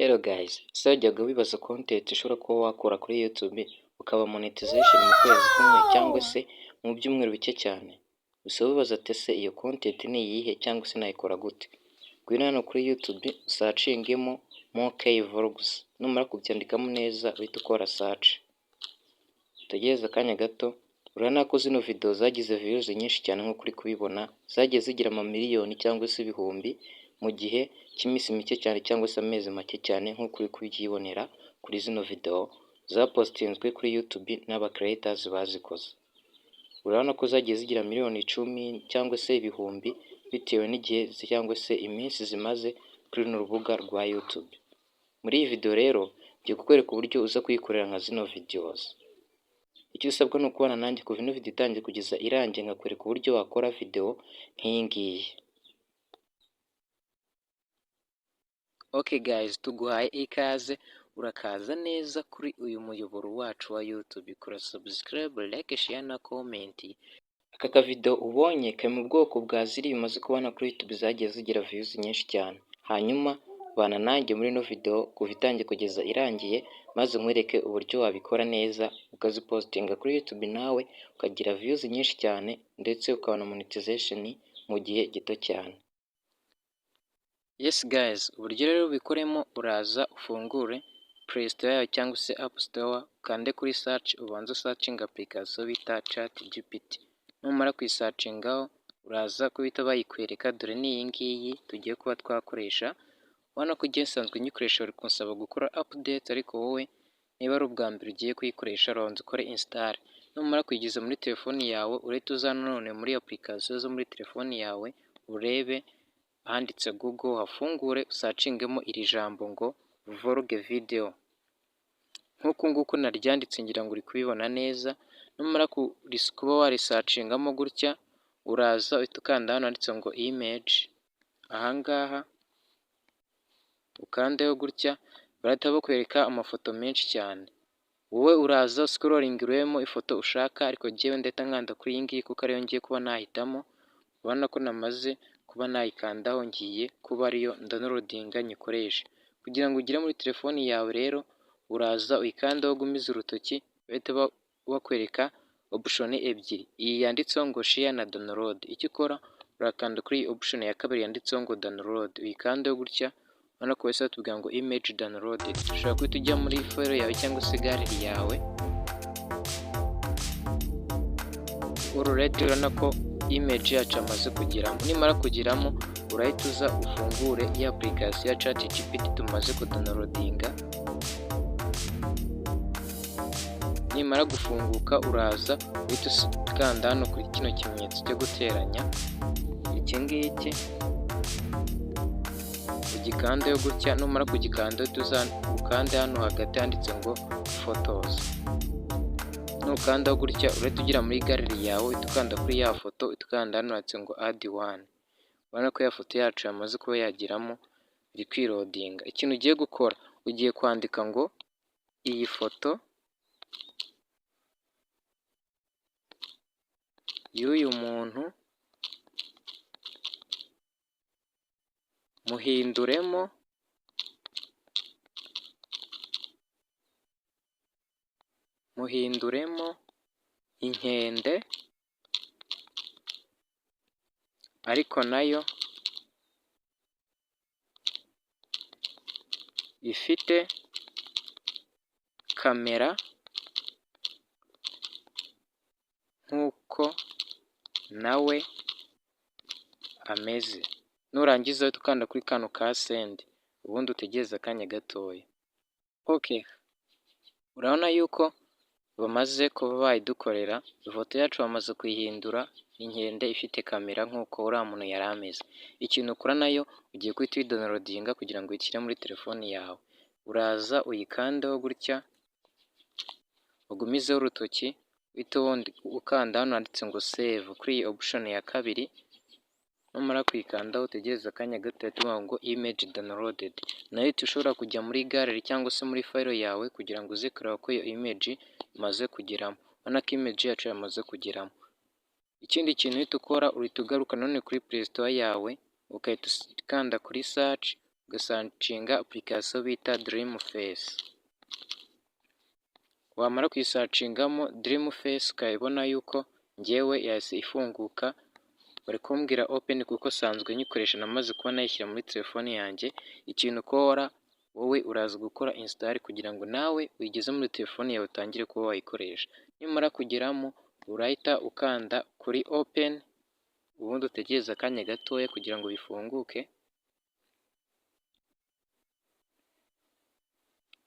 Hello guys, ese wajyaga wibaza content ushobora kuba wakora kuri YouTube ukaba monetization mu kwezi kumwe cyangwa se mu byumweru bike cyane? Gusa wibaza ati ese iyo content ni iyihe cyangwa se nayikora gute? Ngwino hano kuri YouTube searchingemo Mock Vlogs, numara kubyandikamo neza uhita ukora search. Utegereze akanya gato, urabona ko zino video zagize views nyinshi cyane nk'uko uri kubibona, zagiye zigira amamiliyoni cyangwa se ibihumbi mu gihe cy'iminsi mike cyane cyangwa se amezi make cyane nk'uko uri kubyibonera kuri zino video zapostinzwe kuri YouTube n'aba creators bazikoze. Urabona ko zagiye zigira miliyoni 10 cyangwa se ibihumbi bitewe n'igihe cyangwa se iminsi zimaze kuri runo rubuga rwa YouTube. Muri iyi video rero ngiye kukwereka uburyo uza kuyikorera nka zino videos. Icyo usabwa ni ukubana nanjye kuva ino video itangiye kugeza irangiye, nkakwereka uburyo wakora video nk'iyi ngiyi. Okay guys, tuguhaye ikaze, urakaza neza kuri uyu muyoboro wacu wa YouTube. Kora subscribe, like, share na comment. Aka video ubonye kari mu bwoko bwa ziri bimaze kubona kuri YouTube zagiye zigira views nyinshi cyane. Hanyuma bana nanjye muri ino video kuva itangiye kugeza irangiye, maze nkwereke uburyo wabikora neza ukazipostinga kuri YouTube nawe ukagira views nyinshi cyane ndetse ukabona monetization mu gihe gito cyane. Yes guys, uburyo rero ubikoremo uraza ufungure Play Store yawe cyangwa se App Store, ukande kuri search, ubanza searching application bita ChatGPT. Numara kuyisearchingaho uraza kubita bayikwereka, dore ni iyi ngiyi tugiye kuba twakoresha. Ubona ko ugiye nsanzwe nyikoresha bari kunsaba gukora update, ariko wowe niba ari ubwa mbere ugiye kuyikoresha urabanza ukore install. Numara kuyigeza muri telefoni yawe urahita uza none muri application zo muri telefoni yawe, urebe ahanditse Google, hafungure usacingemo iri jambo ngo vlog video. Nk'uko nguko naryanditse ngira ngo uri kubibona neza. Numara kuba warisacingamo gutya, uraza uhita ukanda hano handitse ngo image. Ahangaha ukandeho gutya, barahita bakwereka amafoto menshi cyane. Wowe uraza scrolling uremo ifoto ushaka, ariko jyewe ndahita nkanda kuri iyi ngiyi kuko ariyo ngiye kuba nahitamo. Ubona ko namaze kuba nayikandaho, ngiye kuba ariyo downloadinga nyikoresha. Kugira ngo ugire muri telefoni yawe rero uraza uyikandaho ugumiza urutoki, bahita bakwereka option ebyiri, iyi yanditseho ngo share na download. Icyo ukora urakanda kuri iyi option ya kabiri yanditseho ngo download, uyikandaho gutya. Ubona ko wese batubwira ngo image downloaded. Ushobora guhita ujya muri file yawe cyangwa se gallery yawe. Already urabona ko image yacu amaze kugeramo. Nimara kugeramo urahita uza ufungure iyi application ya ChatGPT tumaze kudownloadinga. Nimara gufunguka uraza uhita ukanda hano kuri kino kimenyetso cyo guteranya iki ngiki, ugikandeho gutya. Numara kugikanda ukande hano hagati handitse ngo photos. Nukandaho gutya urahita ugira muri gallery yawe, uhita ukanda kuri ya foto, uhita ukanda hano handitse ngo add one. Ubona ko ya foto yacu yamaze kuba yagiramo, iri kwirodinga. Ikintu ugiye gukora ugiye kwandika ngo iyi foto y'uyu muntu muhinduremo inkende, ariko nayo ifite kamera nk'uko nawe ameze. Nurangiza uhita ukanda kuri kano ka send, ubundi utegereza akanya gatoya. Okay, urabona yuko bamaze kuba bayidukorera. Ifoto yacu bamaze kuyihindura inkende ifite kamera nk'uko uriya muntu yari ameze. Ikintu ukora nayo ugiye guhita uyidownloadinga kugira ngo uyishyire muri telefoni yawe. Uraza uyikandeho gutya, ugumizeho urutoki, uhita ukanda hano handitse ngo save kuri iyi option ya kabiri. Numara kuyikandaho utegereza akanya gato, tuvuga ngo image downloaded. Nayo ushobora kujya muri gallery cyangwa se muri file yawe kugira ngo uze kureba ko iyo image imaze kugeramo. Ubona ko image yacu yamaze kugeramo. Ikindi kintu uhita ukora, uhita ugaruka none kuri Play Store yawe, ukahita ukanda kuri search, ugasacinga application bita Dreamface. Wamara kuyisacingamo Dreamface ukayibona yuko njyewe yahise ifunguka, bari kumbwira open kuko sanzwe nyikoresha, namaze kuba nayishyira muri telefone yanjye. Ikintu ukora wowe uraza gukora install kugira ngo nawe uyigeze muri telefone yawe utangire kuba wayikoresha. Nimara kugeramo urahita ukanda kuri open, ubundi utegereza akanya gatoya kugira ngo bifunguke.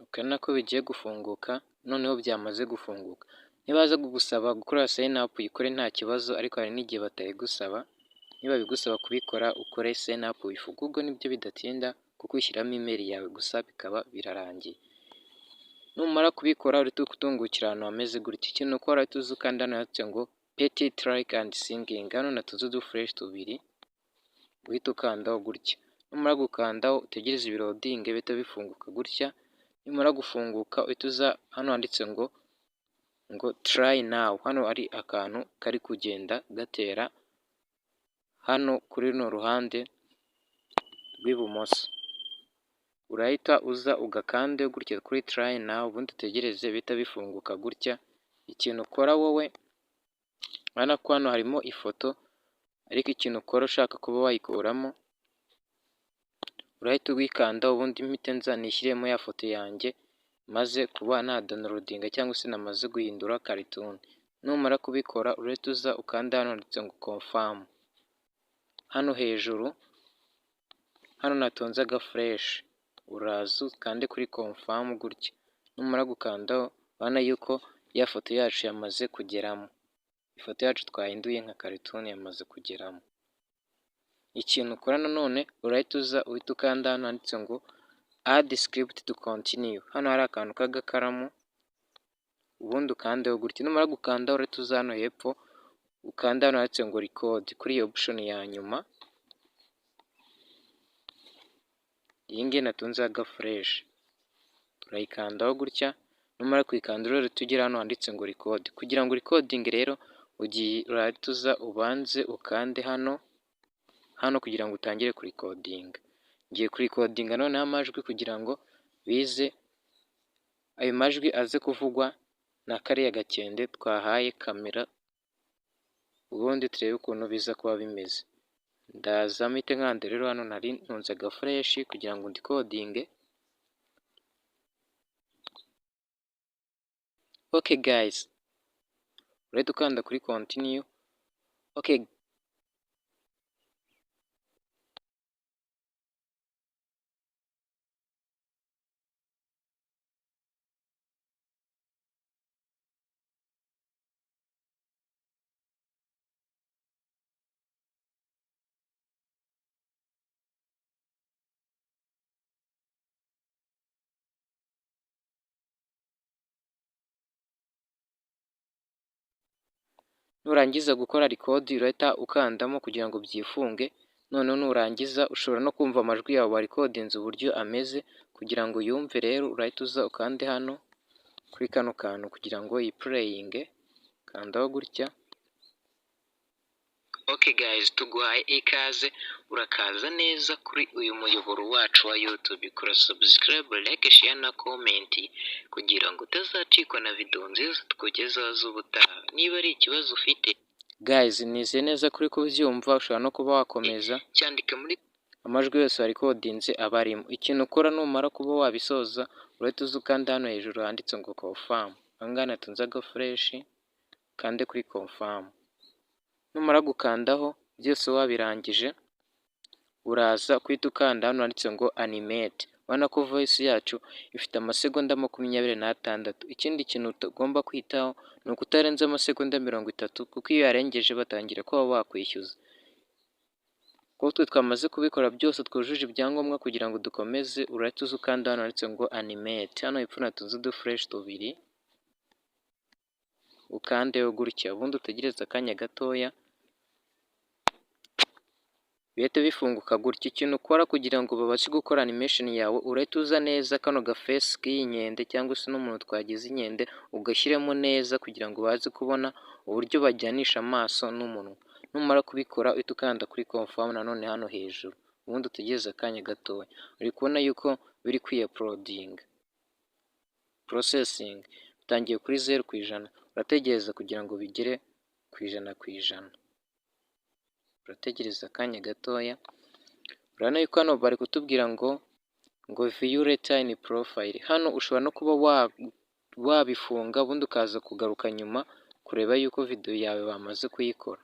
Ukabona ko bigiye gufunguka, noneho byamaze gufunguka. Nibaza kugusaba gukora sign up uyikore nta kibazo, ariko hari n'igihe batayigusaba. Niba bigusaba kubikora ukore sign up wifuza, ubwo nibyo bidatinda kuko ushyiramo email yawe gusa bikaba birarangiye. Numara kubikora uhita utungukira ahantu hameze gutya. Ikintu ukora uhita uza ukanda hano handitse ngo Petit Like and Singing, hano natuzu dufresh tubiri, uhita ukandaho gutya. Numara gukandaho utegereze ibirodinge bihita bifunguka gutya. Nimara gufunguka uhita uza hano handitse ngo try now, hano ari akantu kari kugenda gatera hano kuri runo ruhande rw'ibumoso. Urahita uza ugakande gutya kuri try now, ubundi utegereze bihita bifunguka gutya. Ikintu ukora wowe, urabona ko hano harimo ifoto, ariko ikintu ukora ushaka kuba wayikuramo, urahita uyikanda, ubundi mpite nza nishyiremo ya foto yanjye maze kuba na downloadinga cyangwa se namaze guhindura cartoon. Numara kubikora urahita uza ukanda hano handitse ngo confirm, hano hejuru hano natonze agafresh, uraza ukande kuri confirm gutya. Numara gukandaho urabona yuko ya foto yacu yamaze kugeramo, ifoto yacu twahinduye nka cartoon yamaze kugeramo. Ikintu ukora nanone urahita uza uhita ukanda hano handitse ngo add script to continue, hano hari akantu k'agakaramu, ubundi ukandeho gutya. Numara gukandaho urahita uza hano hepfo ukanda hano handitse ngo record, kuri iyo option ya nyuma, iyi ngiyi natunze agafresh, turayikandaho gutya. Numara kuyikanda rero tugera hano handitse ngo record. Kugira ngo recording rero urahita uza ubanze ukande hano kugira ngo utangire kurikodinga. Ngiye kurikodinga noneho amajwi kugira ngo bize ayo majwi aze kuvugwa na kariya gakende twahaye kamera, ubundi turebe ukuntu biza kuba bimeze. Ndaza mpite nkanda rero hano nari ntunze agafresh kugira ngo ndikodinge. Okay guys, urahita ukanda kuri continue. Okay, nurangiza gukora record urahita ukandamo kugira ngo byifunge. Noneho nurangiza ushobora no kumva amajwi yawe warekodinze uburyo ameze. Kugira ngo yumve rero urahita uza ukande hano kuri kano kantu kugira ngo yipureyinge, kandaho gutya. Okay guys, tuguhaye ikaze, urakaza neza kuri uyu muyoboro wacu wa YouTube. Kora subscribe, like, share na comment kugira ngo utazacikwa na video nziza tukugezaho z'ubutaha. Niba ari ikibazo ufite guys, nizeye neza kuri kubyumva, ushobora no kuba wakomeza cyandika muri amajwi yose warekodinze aba arimo. Ikintu ukora numara kuba wabisoza urahita uza ukanda hano hejuru handitse ngo confirm, ahangaha natunze agafresh, kande kuri confirm. Numara gukandaho byose wabirangije uraza kwita ukanda hano handitse ngo animate. Urabona ko voice yacu ifite amasegonda 26. Ikindi kintu utagomba kwitaho ni ukutarenza amasegonda 30, kuko iyo yarengeje batangira kuba bakwishyuza. Kuko twe twamaze kubikora byose twujuje ibyangombwa kugira ngo dukomeze, urahita uza ukanda hano handitse ngo animate, hano hepfo natuze udufresh tubiri, ukandeho gutya, ubundi utegereze akanya gatoya bihita bifunguka gutya. Ikintu ukora kugira ngo babashe gukora animation yawe, urahita uza neza kano gafesi k'inkende cyangwa se n'umuntu twagize inkende ugashyiramo neza kugira ngo baze kubona uburyo bajyanisha amaso n'umunwa. Numara kubikora uhita ukanda kuri confirm nanone hano hejuru, ubundi utegereze akanya gatoya. Uri kubona yuko biri kwiyapulodinga, porosesingi utangiye kuri 0%, urategereza kugira ngo bigere ku 100%. Urategereza akanya gatoya. Urabona yuko hano bari kutubwira ngo view later in profile. Hano ushobora no kuba wabifunga ubundi ukaza kugaruka nyuma kureba yuko video yawe bamaze kuyikora.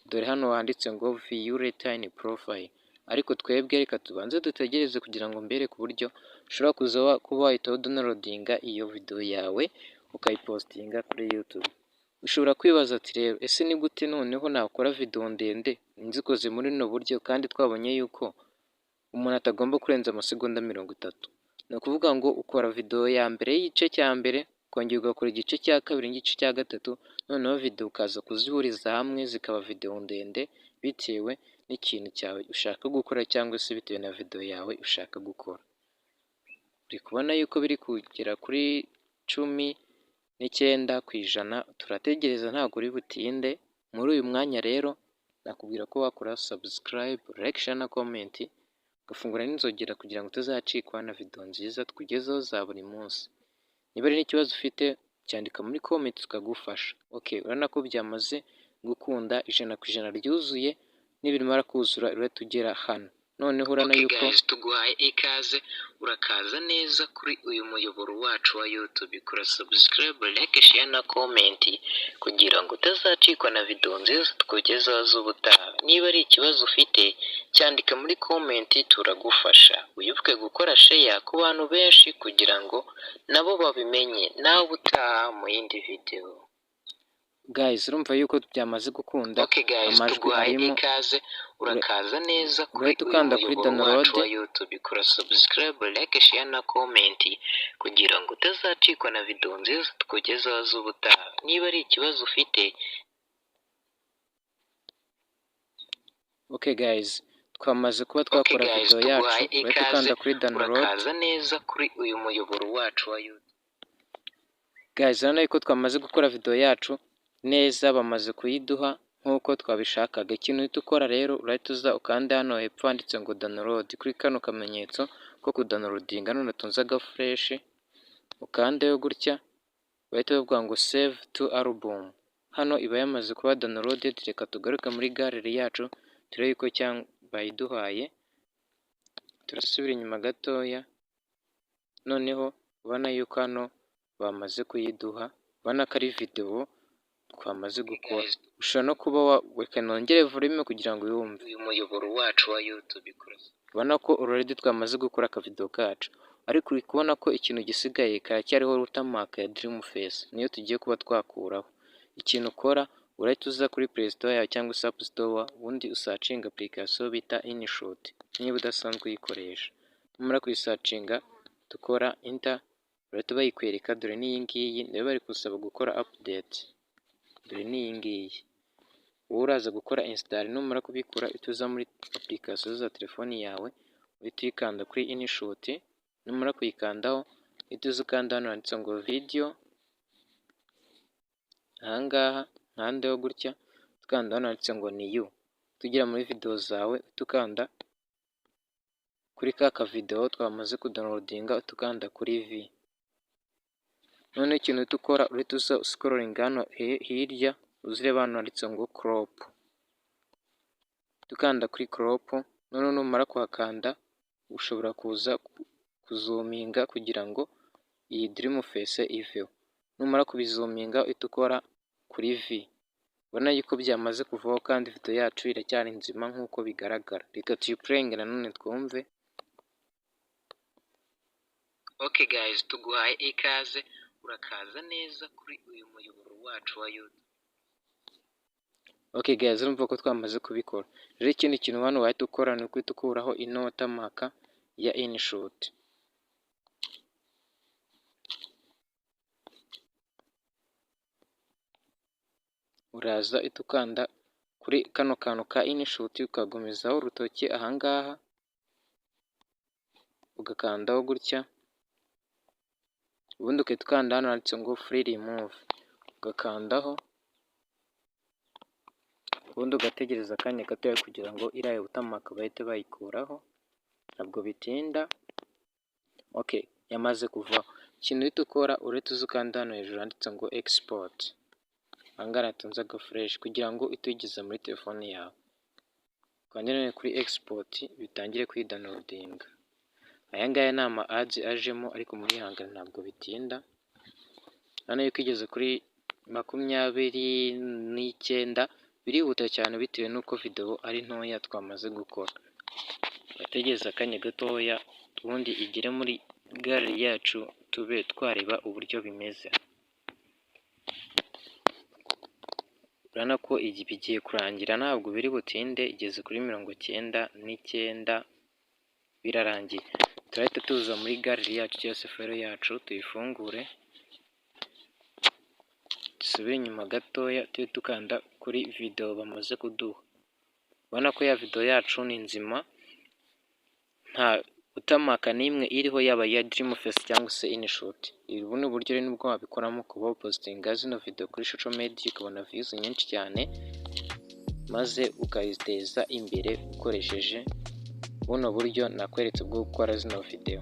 Dore hano handitse ngo view later in profile, ariko twebwe reka tubanze dutegereze kugira ngo mbere ku buryo ushobora kuza kuba wahita downloadinga iyo video yawe ukayipostinga kuri YouTube. Ushobora kwibaza ati rero ese ni gute noneho nakora video ndende nzikoze muri no buryo kandi twabonye yuko umuntu atagomba kurenza amasegonda 30. Ni ukuvuga ngo ukora video ya mbere y'igice cya mbere, ukongera ugakora igice cya kabiri n'igice cya gatatu, noneho video ukaza kuzihuriza hamwe zikaba video ndende bitewe n'ikintu cyawe ushaka gukora cyangwa se bitewe na video yawe ushaka gukora. Uri kubona yuko biri kugera kuri 19%. Turategereza ntabwo uri butinde. Muri uyu mwanya rero nakubwira ko wakora subscribe, like, share na comment, ugafungura n'inzogera kugira ngo utazacikwa na video nziza tukugezaho za buri munsi. Niba ari n'ikibazo ufite cyandika muri comment tukagufasha. Urabona ko byamaze gukunda 100% ryuzuye, nibimara kuzura urahita ugera hano. Noneho urabona yuko tuguhaye ikaze, urakaza neza kuri uyu muyoboro wacu wa YouTube. Kora subscribe, like, share na comment kugira ngo utazacikwa na video nziza tukugezaho z'ubutaha. Niba ari ikibazo ufite cyandika muri comment turagufasha. Wibuke gukora share ku bantu benshi kugira ngo nabo babimenye nawe ubutaha mu yindi video. Guys, urumva yuko byamaze gukunda. Amajwi arimo ikaze, urakaza neza kuri ukanda kuri download wa YouTube. Kora subscribe, like, share na comment kugira ngo utazacikwa na video nziza tukugezaho z'ubutaha. Niba ari ikibazo ufite guys, twamaze kuba twakora video yacu. Urahita ukanda kuri download. Urakaza neza kuri uyu muyoboro wacu wa YouTube. Guys, urabona yuko twamaze gukora video yacu neza, bamaze kuyiduha nk'uko twabishakaga. Ikintu uhita ukora rero urahita uza ukanda hano hepfo handitse ngo download, kuri kano kamenyetso ko kudownloadinga none tunzaga fresh, ukandeho gutya bahita bavuga ngo save to album. Hano iba yamaze kuba downloaded. Reka tugaruke muri gallery yacu turebe yuko cyangwa bayiduhaye. Turasubira inyuma gatoya, noneho ubona yuko hano bamaze kuyiduha. Ubona ko ari video twamaze gukora. Ushobora no kuba reka nongere volume kugira ngo uyumve. Uyu muyoboro wacu wa YouTube. Ubona ko already twamaze gukora aka video kacu, ariko uri kubona ko ikintu gisigaye karacyariho watermark ya Dreamface, niyo tugiye kuba twakuraho. Ikintu ukora urahita uza kuri Play Store yawe cyangwa se App Store, ubundi usacinga application bita InShot niba udasanzwe uyikoresha. Numara kuyisacinga dukora enter, urahita bayikwereka. Dore n'iyi ngiyi niba bari gusaba gukora update. Dore n'iyi ngiyi uraza gukora install. Numara kubikora ituza muri application za telefoni yawe, uhita uyikanda kuri InShot. Numara kuyikandaho ituza ukanda hano handitse ngo video. Ahangaha nkandeho gutya, tukanda hano handitse ngo new. Tugira muri video zawe tukanda kuri ka video twamaze kudownloadinga, tukanda kuri V. None ikintu tukora urahita uza scrolling hano hirya uzireba hano handitse ngo crop, tukanda kuri crop. None numara kuhakanda ushobora kuza kuzuminga kugira ngo iyi Dreamface iveho. Numara kubizuminga uhita ukora kuri V. Ubona yuko byamaze kuvaho kandi video yacu iracyari nzima nk'uko bigaragara. Reka tuyiplayinge nanone twumve. Guys, tuguhaye ikaze, urakaza neza kuri uyu muyoboro wacu wa YouTube. Guys, urumva ko twamaze kubikora. Rero ikindi kintu hano wahita ukora ni ukwita ukuraho ino watermark ya InShot. Uraza itukanda kuri kano kantu ka InShot ukagumizaho urutoki ahangaha, ugakandaho gutya, ubundi ukahita ukanda hano handitse ngo free remove, ugakandaho. ubundi ugategereza akanya gatoya kugira ngo iriya watermark bahite bayikuraho, ntabwo bitinda. Okay, yamaze kuvaho. Ikintu uhita ukora uretse uza ukanda hano hejuru handitse ngo export, aha ngaha hatunze agafureshi kugira ngo uhite uyigeza muri telefone yawe. Ukande none kuri export bitangire kwidownloadinga. Aya ngaya ni ama ads ajemo ariko murihangana ntabwo bitinda. Hano iyo igeze kuri 29 birihuta cyane bitewe n'uko video ari ntoya twamaze gukora. Bategereza akanya gatoya ubundi igere muri gallery yacu tube twareba uburyo bimeze. Urabona ko bigiye kurangira ntabwo biri butinde, igeze kuri 99 birarangiye. Turahita tuza muri gallery yacu cyangwa se file yacu tuyifungure, dusubire inyuma gatoya tujye dukanda kuri video bamaze kuduha. Ubona ko ya video yacu ni nzima, nta watermark n'imwe iriho, yaba ya Dreamface cyangwa se InShot. Ubu ni uburyo rero nibwo wabikoramo kuba wapostinga zino video kuri social media ukabona views nyinshi cyane, maze ukayiteza imbere ukoresheje buno buryo nakweretse bwo gukora zino video.